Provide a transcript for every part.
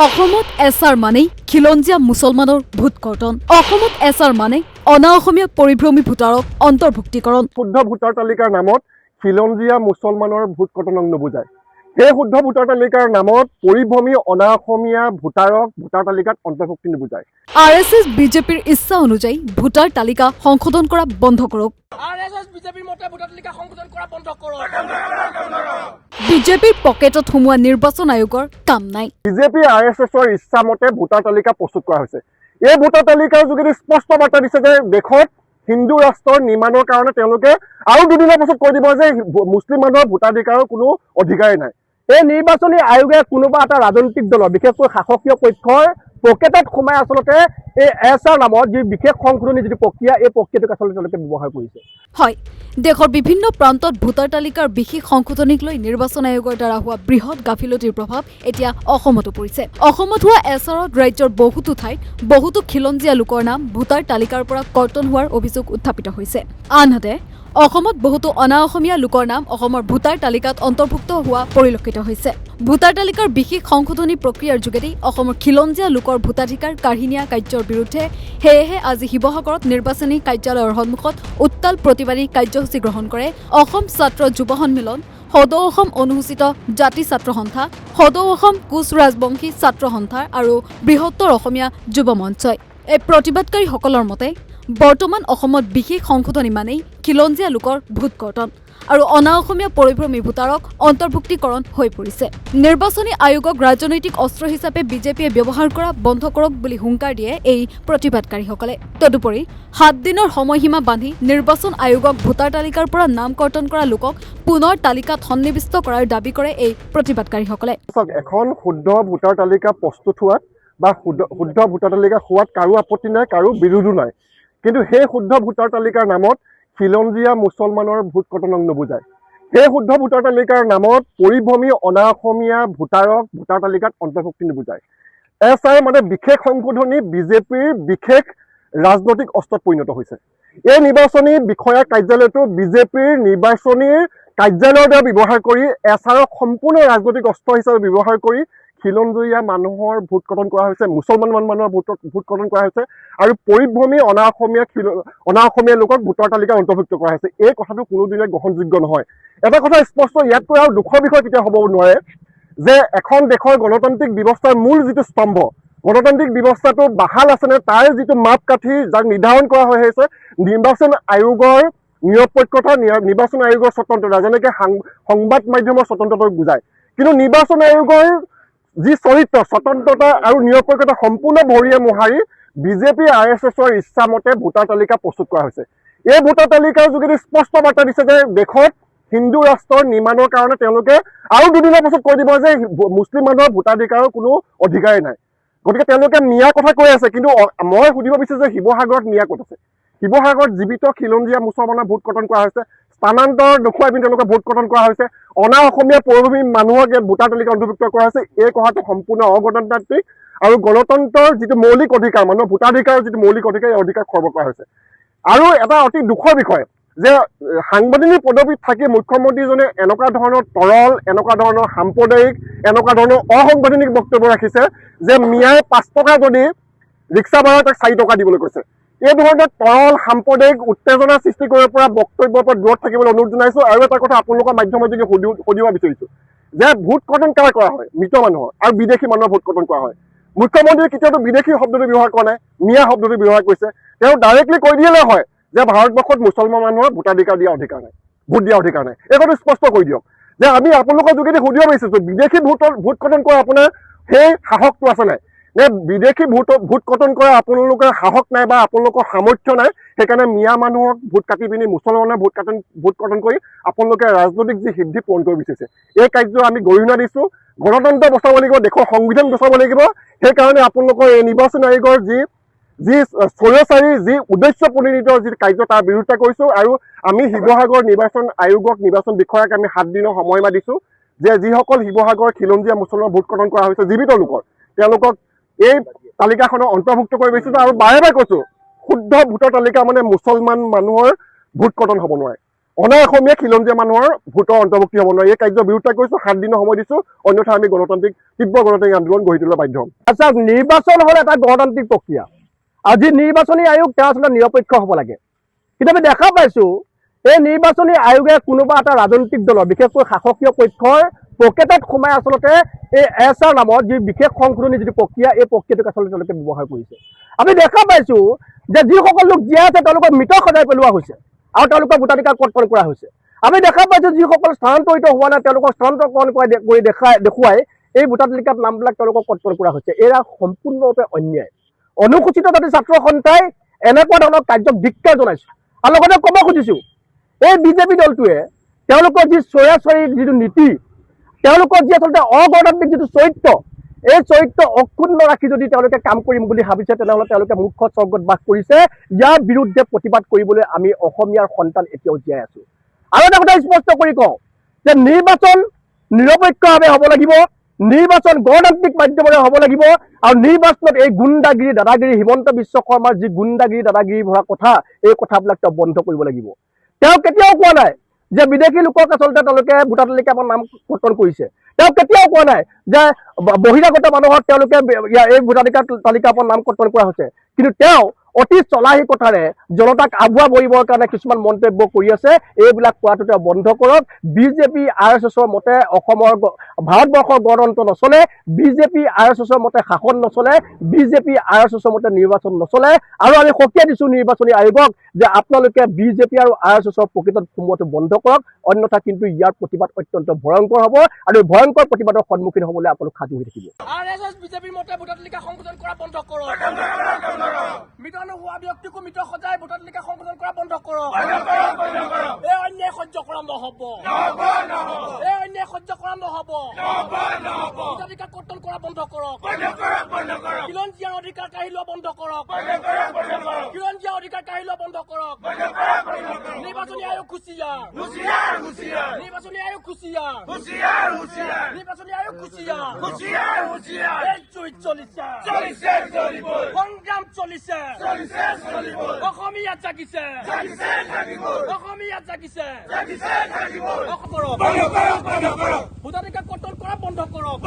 অসমত এছাৰ মানেই খিলঞ্জীয়া মুছলমানৰ ভোট কৰ্তন। অসমত এছাৰ মানে অনা অসমীয়া পৰিভ্ৰমী ভোটাৰক অন্তৰ্ভুক্তিকৰণ। শুদ্ধ ভোটাৰ তালিকাৰ নামত খিলঞ্জীয়া মুছলমানৰ ভোট কৰ্তনক নুবুজায়। সেই শুদ্ধ ভোটাৰ তালিকাৰ নামত পৰিভ্ৰমী অনা অসমীয়া ভোটাৰক ভোটাৰ তালিকাত অন্তৰ্ভুক্তি নুবুজায়। RSS বিজেপিৰ ইচ্ছা অনুযায়ী ভোটাৰ তালিকা সংশোধন কৰা বন্ধ কৰক। বিজেপিৰ পকেটত সোমোৱা নিৰ্বাচন আয়োগৰ কাম নাই। বিজেপি RSSৰ ইচ্ছা মতে ভোটাৰ তালিকা প্ৰস্তুত কৰা হৈছে। এই ভোটাৰ তালিকাৰ যোগেদি স্পষ্ট বাৰ্তা দিছে যে দেশত হিন্দু ৰাষ্ট্ৰৰ নিৰ্মাণৰ কাৰণে তেওঁলোকে আৰু দুদিনৰ পাছত কৈ দিব যে মুছলিম মানুহৰ ভোটাধিকাৰৰ কোনো অধিকাৰেই নাই। এই নিৰ্বাচনী আয়োগে কোনোবা এটা ৰাজনৈতিক দলৰ বিশেষকৈ শাসকীয় পক্ষৰ পকেটত সোমাই আচলতে এই এছআৰ নামৰ যি বিশেষ সংশোধনী যিটো প্ৰক্ৰিয়া, এই প্ৰক্ৰিয়াটোক আচলতে তেওঁলোকে ব্যৱহাৰ কৰিছে। হয়, দেশৰ বিভিন্ন প্ৰান্তত ভোটাৰ তালিকাৰ বিশেষ সংশোধনীক লৈ নিৰ্বাচন আয়োগৰ দ্বাৰা হোৱা বৃহৎ গাফিলতিৰ প্ৰভাৱ এতিয়া অসমতো পৰিছে। অসমত হোৱা এছআৰত ৰাজ্যৰ বহুতো ঠাইত বহুতো খিলঞ্জীয়া লোকৰ নাম ভোটাৰ তালিকাৰ পৰা কৰ্তন হোৱাৰ অভিযোগ উত্থাপিত হৈছে। আনহাতে অসমত বহুতো অনা অসমীয়া লোকৰ নাম অসমৰ ভোটাৰ তালিকাত অন্তৰ্ভুক্ত হোৱা পৰিলক্ষিত হৈছে। ভোটাৰ তালিকাৰ বিশেষ সংশোধনী প্ৰক্ৰিয়াৰ যোগেদি অসমৰ খিলঞ্জীয়া লোকৰ ভোটাধিকাৰ কাঢ়ি নিয়া কাৰ্যৰ বিৰুদ্ধে সেয়েহে আজি শিৱসাগৰত নিৰ্বাচনী কাৰ্যালয়ৰ সন্মুখত উত্তাল প্ৰতিবাদী কাৰ্যসূচী গ্ৰহণ কৰে অসম ছাত্ৰ যুৱ সন্মিলন, সদৌ অসম অনুসূচিত জাতি ছাত্ৰ সন্থা, সদৌ অসম কোচ ৰাজবংশী ছাত্ৰ সন্থা আৰু বৃহত্তৰ অসমীয়া যুৱ মঞ্চই। এই প্ৰতিবাদকাৰীসকলৰ মতে বৰ্তমান অসমত বিশেষ সংশোধনী মানেই খিলঞ্জীয়া লোকৰ ভোট কৰ্তন আৰু অনা অসমীয়া পৰিভ্ৰমী ভোটাৰক অন্তৰ্ভুক্তিকৰণ হৈ পৰিছে। নিৰ্বাচনী আয়োগক ৰাজনৈতিক অস্ত্ৰ হিচাপে বিজেপিয়ে ব্যৱহাৰ কৰা বন্ধ কৰক বুলি হুংকাৰ দিয়ে এই প্ৰতিবাদকাৰীসকলে। তদুপৰি 7 দিনৰ সময়সীমা বান্ধি নিৰ্বাচন আয়োগক ভোটাৰ তালিকাৰ পৰা নাম কৰ্তন কৰা লোকক পুনৰ তালিকাত সন্নিৱিষ্ট কৰাৰ দাবী কৰে এই প্ৰতিবাদকাৰীসকলে। এখন শুদ্ধ ভোটাৰ তালিকা প্ৰস্তুত হোৱাত বা শুদ্ধ ভোটাৰ তালিকা হোৱাত কাৰো আপত্তি নাই, কাৰো বিৰোধো নাই। কিন্তু সেই শুদ্ধ ভোটাৰ তালিকাৰ নামত খিলঞ্জীয়া মুছলমানৰ ভোট কৰ্তনক নুবুজায়। সেই শুদ্ধ ভোটাৰ তালিকাৰ নামত পৰিভ্ৰমী অনা অসমীয়া ভোটাৰক ভোটাৰ তালিকাত অন্তৰ্ভুক্তি নুবুজায়। এছআৰ মানে বিশেষ সংশোধনী বিজেপিৰ বিশেষ ৰাজনৈতিক অস্ত্ৰত পৰিণত হৈছে। এই নিৰ্বাচনী বিষয়াৰ কাৰ্যালয়টো বিজেপিৰ নিৰ্বাচনী কাৰ্যালয়ৰ দ্বাৰা ব্যৱহাৰ কৰি এছআৰক সম্পূৰ্ণ ৰাজনৈতিক অস্ত্ৰ হিচাপে ব্যৱহাৰ কৰি খিলঞ্জীয়া মানুহৰ ভোট কৰ্তন কৰা হৈছে, মুছলমান মানুহৰ ভোট কৰ্তন কৰা হৈছে আৰু পৰিভ্ৰমী অনা অসমীয়া লোকক ভোটাৰ তালিকাত অন্তৰ্ভুক্ত কৰা হৈছে। এই কথাটো কোনোদিনে গ্ৰহণযোগ্য নহয়। এটা কথা স্পষ্ট, ইয়াতকৈ আৰু দুখৰ বিষয় কেতিয়া হ'ব নোৱাৰে যে এখন দেশৰ গণতান্ত্ৰিক ব্যৱস্থাৰ মূল যিটো স্তম্ভ, গণতান্ত্ৰিক ব্যৱস্থাটো বাহাল আছেনে তাৰ যিটো মাপকাঠি যাক নিৰ্ধাৰণ কৰা হৈ আহিছে নিৰ্বাচন আয়োগৰ নিৰপেক্ষতা, নিৰ্বাচন আয়োগৰ স্বতন্ত্ৰতা, যেনেকৈ সংবাদ মাধ্যমৰ স্বতন্ত্ৰতাক বুজায়। কিন্তু নিৰ্বাচন আয়োগৰ যি চৰিত্ৰ, স্বতন্ত্ৰতা আৰু নিৰপেক্ষতা সম্পূৰ্ণ ভৰিয়ে মোহাৰি বিজেপি RSSৰ ইচ্ছা মতে ভোটাৰ তালিকা প্ৰস্তুত কৰা হৈছে। এই ভোটাৰ তালিকাৰ যোগেদি স্পষ্ট বাৰ্তা দিছে যে দেশত হিন্দু ৰাষ্ট্ৰৰ নিৰ্মাণৰ কাৰণে তেওঁলোকে আৰু দুদিনৰ পাছত কৈ দিব যে মুছলিম মানুহৰ ভোটাধিকাৰৰ কোনো অধিকাৰেই নাই। গতিকে তেওঁলোকে মিয়া কথা কৈ আছে, কিন্তু মই সুধিব বিচাৰিছোঁ যে শিৱসাগৰত মিয়া ক'ত আছে? শিৱসাগৰত জীৱিত খিলঞ্জীয়া মুছলমানৰ ভোট কৰ্তন কৰা হৈছে, স্থানান্তৰ দেখুৱাই পিনি তেওঁলোকে ভোট কৰ্তন কৰা হৈছে, অনা অসমীয়া পৰিভ্ৰমী মানুহক ভোটাৰ তালিকা অন্তৰ্ভুক্ত কৰা হৈছে। এই কথাটো সম্পূৰ্ণ অগণতান্ত্ৰিক আৰু গণতন্ত্ৰৰ যিটো মৌলিক অধিকাৰ, মানুহৰ ভোটাধিকাৰৰ যিটো মৌলিক অধিকাৰ, এই অধিকাৰ খৰ্ব কৰা হৈছে। আৰু এটা অতি দুখৰ বিষয় যে সাংবিধানিক পদবীত থাকি মুখ্যমন্ত্ৰীজনে এনেকুৱা ধৰণৰ তৰল, এনেকুৱা ধৰণৰ সাম্প্ৰদায়িক, এনেকুৱা ধৰণৰ অসাংবিধানিক বক্তব্য ৰাখিছে যে মিয়াই 5 টকা যদি ৰিক্সা ভাড়া তাক 4 টকা দিবলৈ কৈছে। এই ধৰণৰ তৰল সাম্প্ৰদায়িক উত্তেজনা সৃষ্টি কৰিব পৰা বক্তব্যৰ পৰা দূৰত থাকিবলৈ অনুৰোধ জনাইছোঁ। আৰু এটা কথা আপোনালোকৰ মাধ্যমৰ যোগে সুধিব বিচাৰিছোঁ যে ভোট কৰ্তন কাৰ কৰা হয়? মৃত মানুহৰ আৰু বিদেশী মানুহৰ ভোট কৰ্তন কৰা হয়। মুখ্যমন্ত্ৰীয়ে কেতিয়াওতো বিদেশী শব্দটো ব্যৱহাৰ কৰা নাই, মিয়া শব্দটো ব্যৱহাৰ কৰিছে। তেওঁ ডাইৰেক্টলি কৈ দিলে হয় যে ভাৰতবৰ্ষত মুছলমান মানুহৰ ভোটাধিকাৰ দিয়া অধিকাৰ নাই, ভোট দিয়া অধিকাৰ নাই। এই কথাটো স্পষ্ট কৰি দিয়ক যে আমি আপোনালোকৰ যোগেদি সুধিব বিচাৰিছোঁ, বিদেশী ভোট কৰ্তন কৰা আপোনাৰ সেই সাহসটো আছে নাই? নে বিদেশী ভোট কৰ্তন কৰা আপোনালোকৰ সাহস নাই বা আপোনালোকৰ সামৰ্থ্য নাই, সেইকাৰণে মিয়া মানুহক ভোট কাটি পিনি মুছলমানৰ ভোট কৰ্তন কৰি আপোনালোকে ৰাজনৈতিক যি সিদ্ধি পূৰণ কৰিব বিচাৰিছে। এই কাৰ্য আমি গৰিহণা দিছোঁ। গণতন্ত্ৰ বচাব লাগিব, দেশৰ সংবিধান বচাব লাগিব। সেইকাৰণে আপোনালোকৰ এই নিৰ্বাচন আয়োগৰ যি স্বৈৰচাৰী, যি উদ্দেশ্য প্ৰণোদিত যি কাৰ্য তাৰ বিৰোধিতা কৰিছোঁ। আৰু আমি শিৱসাগৰ নিৰ্বাচন আয়োগক, নিৰ্বাচন বিষয়াক আমি 7 দিনৰ সময়সীমা দিছোঁ যে যিসকল শিৱসাগৰ খিলঞ্জীয়া মুছলমানৰ ভোট কৰ্তন কৰা হৈছে জীৱিত লোকৰ, তেওঁলোকক এই তালিকাখনত অন্তৰ্ভুক্ত কৰিব বিচাৰিছোঁ। আৰু বাৰে বাৰে কৈছোঁ, শুদ্ধ ভোটাৰ তালিকা মানে মুছলমান মানুহৰ ভোট কৰ্তন হ'ব নোৱাৰে। অনা অসমীয়া খিলঞ্জীয়া মানুহৰ ভোটৰ অন্তৰ্ভুক্তি হ'ব নোৱাৰে। এই কাৰ্যৰ বিৰোধিতা কৰিছোঁ, 7 দিনৰ সময় দিছোঁ, অন্যথা আমি তীব্ৰ গণতান্ত্ৰিক আন্দোলন গঢ়ি তুলিবলৈ বাধ্য হ'ম। আচ্ছা, নিৰ্বাচন হ'ল এটা গণতান্ত্ৰিক প্ৰক্ৰিয়া। আজি নিৰ্বাচনী আয়োগ তেওঁ আচলতে নিৰপেক্ষ হ'ব লাগে, কিন্তু আমি দেখা পাইছোঁ এই নিৰ্বাচনী আয়োগে কোনোবা এটা ৰাজনৈতিক দলৰ বিশেষকৈ শাসকীয় পক্ষৰ পকেটত সোমাই আচলতে এই এছআৰ নামৰ যি বিশেষ সংশোধনী যিটো প্ৰক্ৰিয়া, এই প্ৰক্ৰিয়াটোক আচলতে তেওঁলোকে ব্যৱহাৰ কৰিছে। আমি দেখা পাইছোঁ যে যিসকল লোক জীয়াই আছে তেওঁলোকক মৃত সজাই পেলোৱা হৈছে আৰু তেওঁলোকৰ ভোটাধিকাৰ কৰ্তন কৰা হৈছে। আমি দেখা পাইছোঁ যিসকল স্থানান্তৰিত হোৱা নাই তেওঁলোকক স্থানান্তৰকৰণ কৰি দেখুৱাই এই ভোটাৰ তালিকাত নামবিলাক তেওঁলোকক কৰ্তন কৰা হৈছে। এয়া সম্পূৰ্ণৰূপে অন্যায়। অনুসূচিত জাতি ছাত্ৰ সন্থাই এনেকুৱা ধৰণৰ কাৰ্যক ধিক্কাৰ জনাইছোঁ আৰু লগতে ক'ব খুজিছোঁ এই বিজেপি দলটোৱে তেওঁলোকৰ যি স্বৈৰাচাৰী যিটো নীতি, তেওঁলোকৰ যি আচলতে অগণতান্ত্ৰিক যিটো চৰিত্ৰ, এই চৰিত্ৰ অক্ষুণ্ণ ৰাখি যদি তেওঁলোকে কাম কৰিম বুলি ভাবিছে তেনেহ'লে তেওঁলোকে মুখ্য স্বৰ্গত বাস কৰিছে। ইয়াৰ বিৰুদ্ধে প্ৰতিবাদ কৰিবলৈ আমি অসমীয়াৰ সন্তান এতিয়াও জীয়াই আছোঁ। আৰু এটা কথা স্পষ্ট কৰি কওঁ যে নিৰ্বাচন নিৰপেক্ষভাৱে হ'ব লাগিব, নিৰ্বাচন গণতান্ত্ৰিক মাধ্যমেৰে হ'ব লাগিব আৰু নিৰ্বাচনত এই গুণ্ডাগিৰি দাদাগিৰি হিমন্ত বিশ্ব শৰ্মাৰ যি গুণ্ডাগিৰি দাদাগিৰি ভৰা কথা, এই কথাবিলাক তেওঁ বন্ধ কৰিব লাগিব। তেওঁ কেতিয়াও কোৱা নাই যে বিদেশী লোকক আচলতে তেওঁলোকে ভোটাৰ তালিকাৰ পৰা নাম কৰ্তন কৰিছে। তেওঁ কেতিয়াও কোৱা নাই যে বহিৰাগত মানুহক তেওঁলোকে এই ভোটাধিকাৰ তালিকাৰ পৰা নাম কৰ্তন কৰা হৈছে। কিন্তু তেওঁ অতি চলাহী কথাৰে জনতাক আভুৱা বহিবৰ কাৰণে কিছুমান মন্তব্য কৰি আছে। এইবিলাক কোৱাটো তেওঁ বন্ধ কৰক। বিজেপি RSSৰ মতে অসমৰ ভাৰতবৰ্ষৰ গণতন্ত্ৰ নচলে, বিজেপি RSSৰ মতে শাসন নচলে, বিজেপি RSSৰ মতে নিৰ্বাচন নচলে। আৰু আমি সকীয়াই দিছোঁ নিৰ্বাচনী আয়োগক যে আপোনালোকে বিজেপি আৰু RSSৰ প্ৰকৃতত সোমোৱাটো বন্ধ কৰক, অন্যথা কিন্তু ইয়াৰ প্ৰতিবাদ অত্যন্ত ভয়ংকৰ হ'ব আৰু এই ভয়ংকৰ প্ৰতিবাদৰ সন্মুখীন হ'বলৈ আপোনালোক সাজু হৈ থাকিব। RSS বিজেপিৰ মতে ভোটাৰ তালিকা সংশোধন কৰা বন্ধ কৰক। মৃত নোহোৱা ব্যক্তিকো মৃত সজাই ভোটাৰ তালিকা সংশোধন কৰা বন্ধ কৰক। এই অন্যায় সহ্য কৰা নহ'ব, এই অন্যায় সহ্য কৰা নহ'ব। ভোটাৰ তালিকা কৰ্তন কৰা বন্ধ কৰক। খিলঞ্জীয়াৰ অধিকাৰ কাঢ়ি লোৱা বন্ধ কৰক। খিলঞ্জীয়াৰ অধিকাৰ কাঢ়ি লোৱা বন্ধ কৰক। নিৰ্বাচনী আয়োগ কুচিয়াৰ, নিৰ্বাচনী আয়োগ কুচিয়াৰ, নিৰ্বাচনী আয়োগ কুচিয়াৰ। এই জুই চলিছে, সংগ্ৰাম চলিছে, অসমীয়া জাগিছে, অসমীয়া জাগিছে। ভোটাধিকাৰ কৰ্তন কৰা বন্ধ কৰক।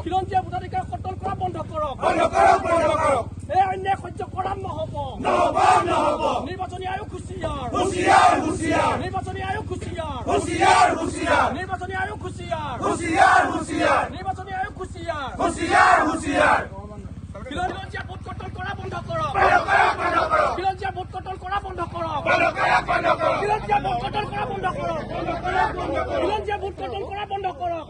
খিলঞ্জীয়া ভোটাধিকাৰ কৰ্তন কৰা বন্ধ কৰক। এই অন্যায় সহ্য কৰা নহ'ব। নিৰ্বাচনী আয়োগ কুচিয়াৰ, নিৰ্বাচনী আয়োগ কুচিয়াৰ, নিৰ্বাচনী আয়োগ কুচিয়াৰ, নিৰ্বাচনী আয়োগ কুচিয়াৰ। খিলঞ্জীয়া ভোট কৰ্তন কৰা বন্ধ কৰক। খিলঞ্জীয়া ভোট কৰ্তন কৰা বন্ধ কৰক। খিলঞ্জীয়া ভোট কৰ্তন কৰা বন্ধ কৰক। খিলঞ্জীয়া ভোট কৰ্তন কৰা বন্ধ কৰক।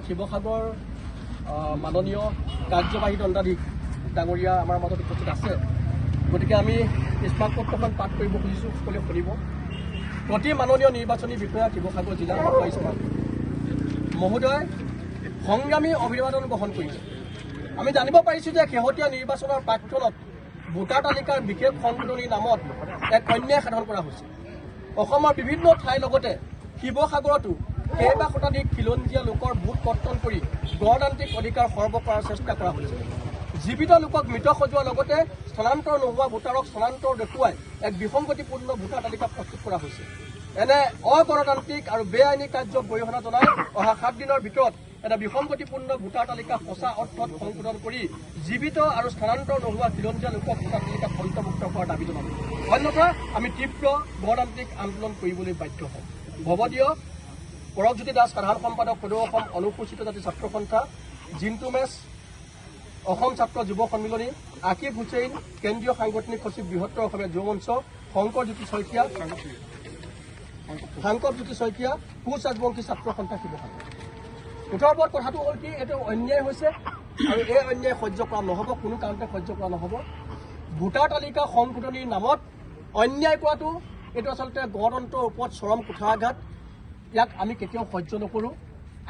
শিৱসাগৰ মাননীয় কাৰ্যবাহী দণ্ডাধীশ ডাঙৰীয়া আমাৰ মাজত উপস্থিত আছে, গতিকে আমি স্মাৰক পত্ৰখন পাঠ কৰিব খুজিছোঁ, সকলোৱে শুনিব। প্ৰতি মাননীয় নিৰ্বাচনী বিষয়া শিৱসাগৰ জিলাৰ স্মাৰক মহোদয় সংগ্ৰামী অভিবাদন গ্ৰহণ কৰিছে। আমি জানিব পাৰিছোঁ যে শেহতীয়া নিৰ্বাচনৰ প্ৰাক্ক্ষণত ভোটাৰ তালিকাৰ বিশেষ সংশোধনীৰ নামত এক অন্যায় সাধন কৰা হৈছে। অসমৰ বিভিন্ন ঠাইৰ লগতে শিৱসাগৰতো কেইবা শতাধিক খিলঞ্জীয়া লোকৰ ভোট কৰ্তন কৰি গণতান্ত্ৰিক অধিকাৰ সৰ্ব কৰাৰ চেষ্টা কৰা হৈছে। জীৱিত লোকক মৃত সজোৱাৰ লগতে স্থানান্তৰ নোহোৱা ভোটাৰক স্থানান্তৰ দেখুৱাই এক বিসংগতিপূৰ্ণ ভোটাৰ তালিকা প্ৰস্তুত কৰা হৈছে। এনে অগণতান্ত্ৰিক আৰু বেআইনী কাৰ্যক গৰিহণা জনাই অহা 7 দিনৰ ভিতৰত এটা বিসংগতিপূৰ্ণ ভোটাৰ তালিকা সঁচা অৰ্থত সংশোধন কৰি জীৱিত আৰু স্থানান্তৰ নোহোৱা খিলঞ্জীয়া লোকক ভোটাৰ তালিকাত অন্তৰ্ভুক্ত কৰাৰ দাবী জনাব। অন্যথা আমি তীব্ৰ গণতান্ত্ৰিক আন্দোলন কৰিবলৈ বাধ্য হ'ম। ভৱদীয় পৰকজ্যোতি দাস সাধাৰণ সম্পাদক সদৌ অসম অনুসূচিত জাতি ছাত্ৰ সন্থা, জিন্তু মেছ অসম ছাত্ৰ যুৱ সন্মিলনী, আকিব হুছেইন কেন্দ্ৰীয় সাংগঠনিক সচিব বৃহত্তৰ অসমীয়া যুৱ মঞ্চ, শংকৰজ্যোতি শইকীয়া কোচ ৰাজবংশী ছাত্ৰ সন্থা শিৱসাগৰ। মুঠৰ ওপৰত কথাটো হ'ল কি, এইটো অন্যায় হৈছে আৰু এই অন্যায় সহ্য কৰা নহ'ব, কোনো কাৰণতে সহ্য কৰা নহ'ব। ভোটাৰ তালিকা সংশোধনীৰ নামত অন্যায় কৰাটো এইটো আচলতে গণতন্ত্ৰৰ ওপৰত চৰম কুঠাৰাঘাত। ইয়াক আমি কেতিয়াও সহ্য নকৰোঁ।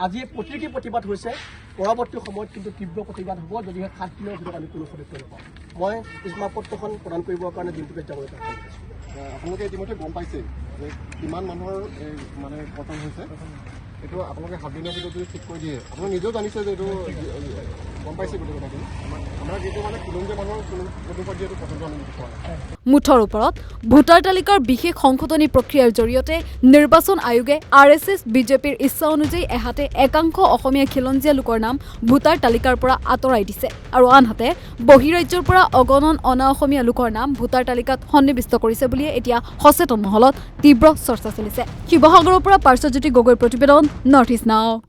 আজি প্ৰতীকী প্ৰতিবাদ হৈছে, পৰৱৰ্তী সময়ত কিন্তু তীব্ৰ প্ৰতিবাদ হ'ব যদিহে 7 দিনৰ ভিতৰত আমি কোনো সদস্য নাপাওঁ। মই স্মাৰক পত্ৰখন প্ৰদান কৰিবৰ কাৰণে দিনটোকে যাবলৈ চেষ্টা কৰিছোঁ। আপোনালোকে ইতিমধ্যে গম পাইছে যে কিমান মানুহৰ মানে পতন হৈছে। এইটো আপোনালোকে 7 দিনৰ ভিতৰত যদি ঠিক কৰি দিয়ে আপোনালোকে নিজেও জানিছে যে এইটো গম পাইছে গোটেই কথাখিনি আমাৰ যিটো মানে খিলঞ্জীয়া মানুহৰ কোনো পৰ্যায়ত এইটো পচন্দ অনুমতি পোৱা নাই মুঠৰ ওপৰত ভোটাৰ তালিকাৰ বিশেষ সংশোধনী প্ৰক্ৰিয়াৰ জৰিয়তে নিৰ্বাচন আয়োগে RSS বিজেপিৰ ইচ্ছা অনুযায়ী এহাতে একাংশ অসমীয়া খিলঞ্জীয়া লোকৰ নাম ভোটাৰ তালিকাৰ পৰা আঁতৰাই দিছে আৰু আনহাতে বহিৰাজ্যৰ পৰা অগণন অনা অসমীয়া লোকৰ নাম ভোটাৰ তালিকাত সন্নিৱিষ্ট কৰিছে বুলিয়ে এতিয়া সচেতন মহলত তীব্ৰ চৰ্চা চলিছে। শিৱসাগৰৰ পৰা পাৰ্শ্বজ্যোতি গগৈৰ প্ৰতিবেদন নৰ্থ ইষ্ট নাও।